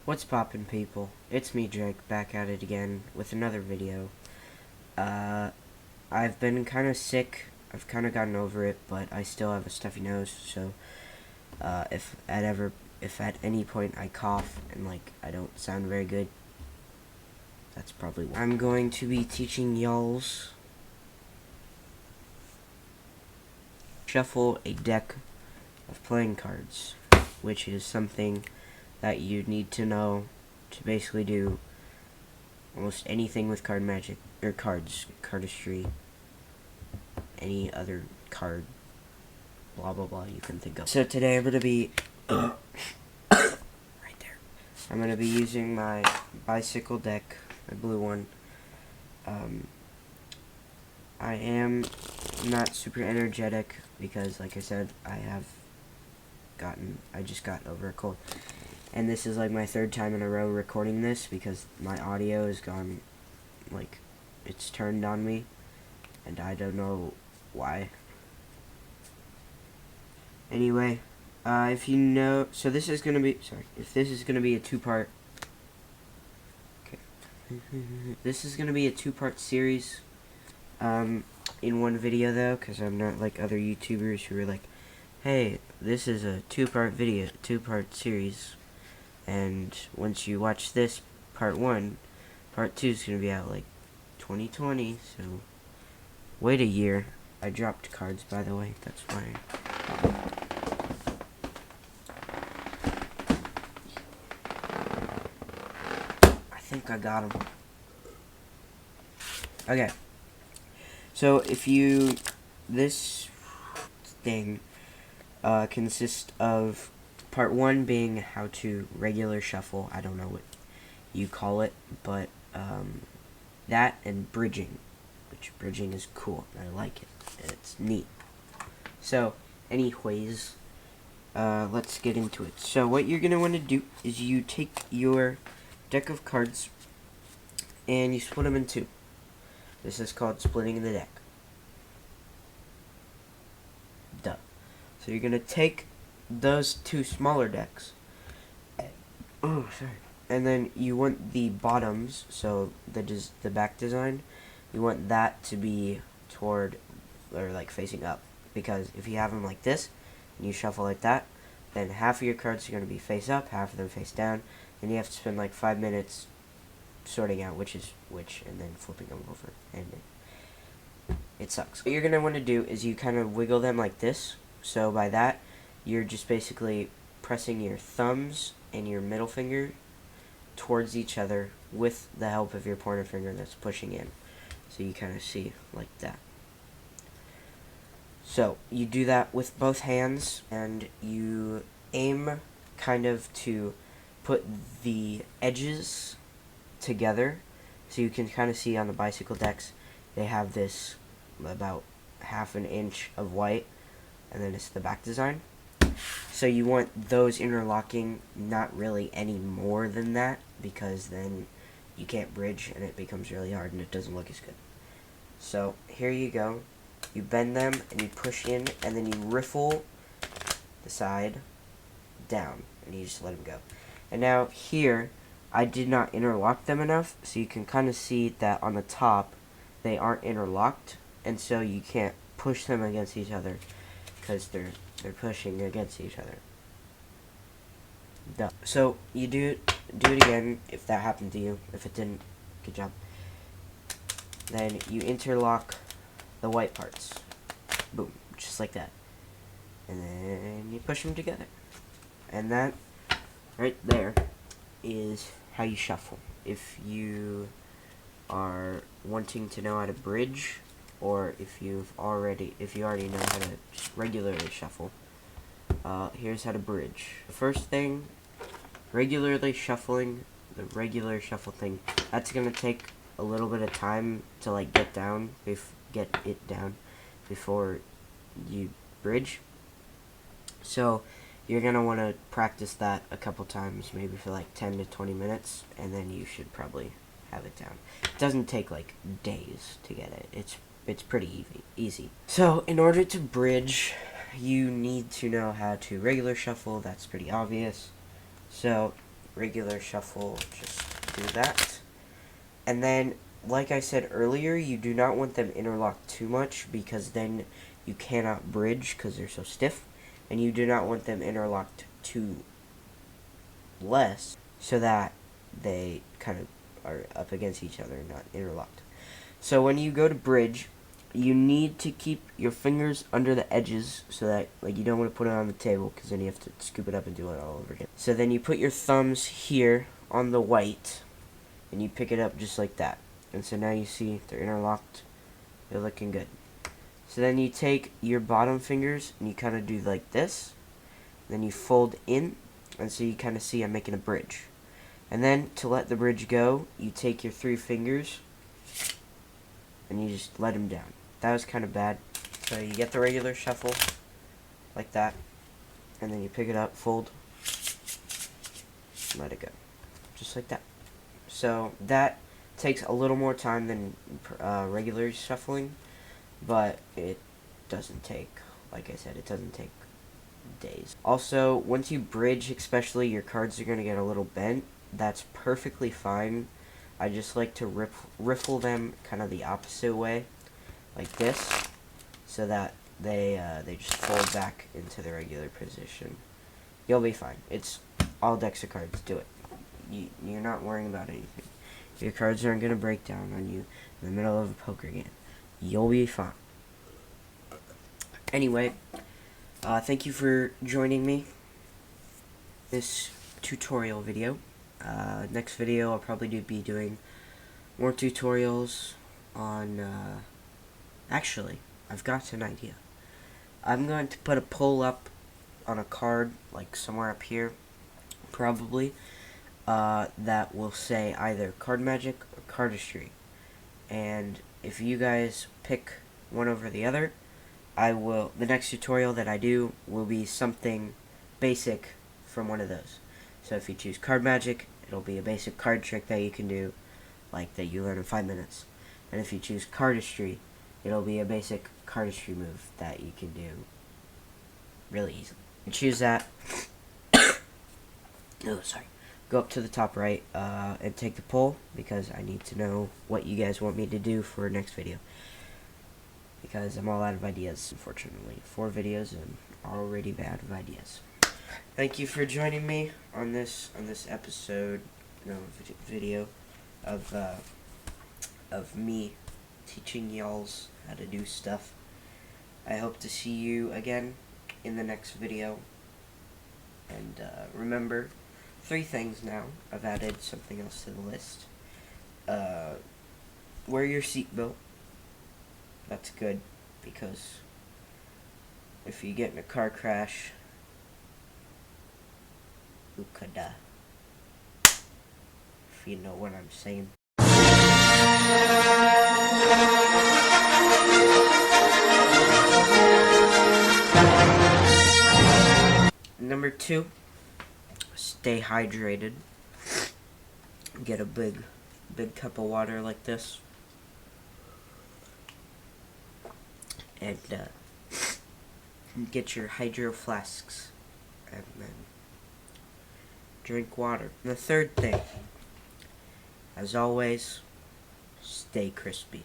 What's poppin', people? It's me, Jake, back at it again with another video. I've been kind of sick. I've kind of gotten over it, but I still have a stuffy nose, so, if at any point I cough and, I don't sound very good, that's probably why. I'm going to be teaching y'all's shuffle a deck of playing cards, which is something that you need to know to basically do almost anything with card magic, or cardistry, any other card, blah blah blah you can think of. So today I'm going to be, right there, I'm going to be using my bicycle deck, my blue one. I am not super energetic because, like I said, I just got over a cold. And this is my third time in a row recording this because my audio has gone, it's turned on me, and I don't know why. Anyway, if you know, so this is gonna be, if this is gonna be a two-part, this is gonna be a two-part series, in one video though, because I'm not like other YouTubers who are like, hey, this is a two-part series. And once you watch this, part 1, part 2 is going to be out 2020, so wait a year. I dropped cards, by the way, that's why. I think I got them. Okay. So this thing consists of part 1 being how to regular shuffle. I don't know what you call it, but that and bridging, which bridging is cool. I like it. It's neat. So, anyways, let's get into it. So, what you're gonna want to do is you take your deck of cards and you split them in two. This is called splitting the deck. Duh. So you're gonna take those two smaller decks. Oh, sorry. And then you want the bottoms, so the back design, you want that to be toward, or facing up. Because if you have them like this, and you shuffle like that, then half of your cards are going to be face up, half of them face down, and you have to spend 5 minutes sorting out which is which, and then flipping them over, and it sucks. What you're going to want to do is you kind of wiggle them like this. So by that, you're just basically pressing your thumbs and your middle finger towards each other with the help of your pointer finger that's pushing in. So you kind of see like that. So you do that with both hands, and you aim kind of to put the edges together. So you can kind of see on the bicycle decks, they have this about ½ an inch of white, and then it's the back design. So you want those interlocking, not really any more than that, because then you can't bridge and it becomes really hard and it doesn't look as good. So here you go. You bend them and you push in, and then you riffle the side down, and you just let them go. And now here, I did not interlock them enough, so you can kind of see that on the top they aren't interlocked, and so you can't push them against each other because they're pushing against each other. Duh. So you do it again if that happened to you. If it didn't, good job. Then you interlock the white parts. Boom, just like that. And then you push them together. And that right there is how you shuffle. If you are wanting to know how to bridge, or if you already know how to just regularly shuffle, here's how to bridge. The first thing, regularly shuffling, the regular shuffle thing, that's gonna take a little bit of time to get it down before you bridge. So you're gonna want to practice that a couple times, maybe for 10 to 20 minutes, and then you should probably have it down. It doesn't take days to get it. It's pretty easy. So in order to bridge, you need to know how to regular shuffle. That's pretty obvious. So regular shuffle, just do that. And then, like I said earlier, you do not want them interlocked too much, because then you cannot bridge because they're so stiff. And you do not want them interlocked too less, so that they kind of are up against each other, not interlocked. So when you go to bridge, you need to keep your fingers under the edges, so that, like, you don't want to put it on the table, because then you have to scoop it up and do it all over again. So then you put your thumbs here on the white, and you pick it up just like that. And so now you see they're interlocked. They're looking good. So then you take your bottom fingers and you kind of do like this. Then you fold in, and so you kind of see I'm making a bridge. And then to let the bridge go, you take your 3 fingers and you just let them down. That was kind of bad. So you get the regular shuffle like that, and then you pick it up, fold, let it go, just like that. So that takes a little more time than regular shuffling, but it doesn't take, like I said, it doesn't take days. Also, once you bridge, especially, your cards are going to get a little bent. That's perfectly fine. I just like to riffle them kind of the opposite way, like this, so that they just fold back into the regular position. You'll be fine. It's all decks of cards. Do it. You're not worrying about anything. Your cards aren't going to break down on you in the middle of a poker game. You'll be fine. Anyway, thank you for joining me this tutorial video. Next video I'll probably be doing more tutorials on, actually, I've got an idea. I'm going to put a poll up on a card, like somewhere up here, probably, that will say either card magic or cardistry. And if you guys pick one over the other, the next tutorial that I do will be something basic from one of those. So if you choose card magic, it'll be a basic card trick that you can do, like that you learn in 5 minutes. And if you choose cardistry, it'll be a basic cardistry move that you can do really easily. You choose that. Oh, sorry. Go up to the top right and take the poll, because I need to know what you guys want me to do for next video. Because I'm all out of ideas, unfortunately. 4 videos and already bad of ideas. Thank you for joining me on this episode, video of me teaching y'alls how to do stuff. I hope to see you again in the next video. And remember, 3 things now. I've added something else to the list. Wear your seatbelt. That's good, because if you get in a car crash, you could, if you know what I'm saying. Number 2, stay hydrated. Get a big cup of water like this, and get your hydro flasks, and then drink water. And the 3rd thing, as always, stay crispy.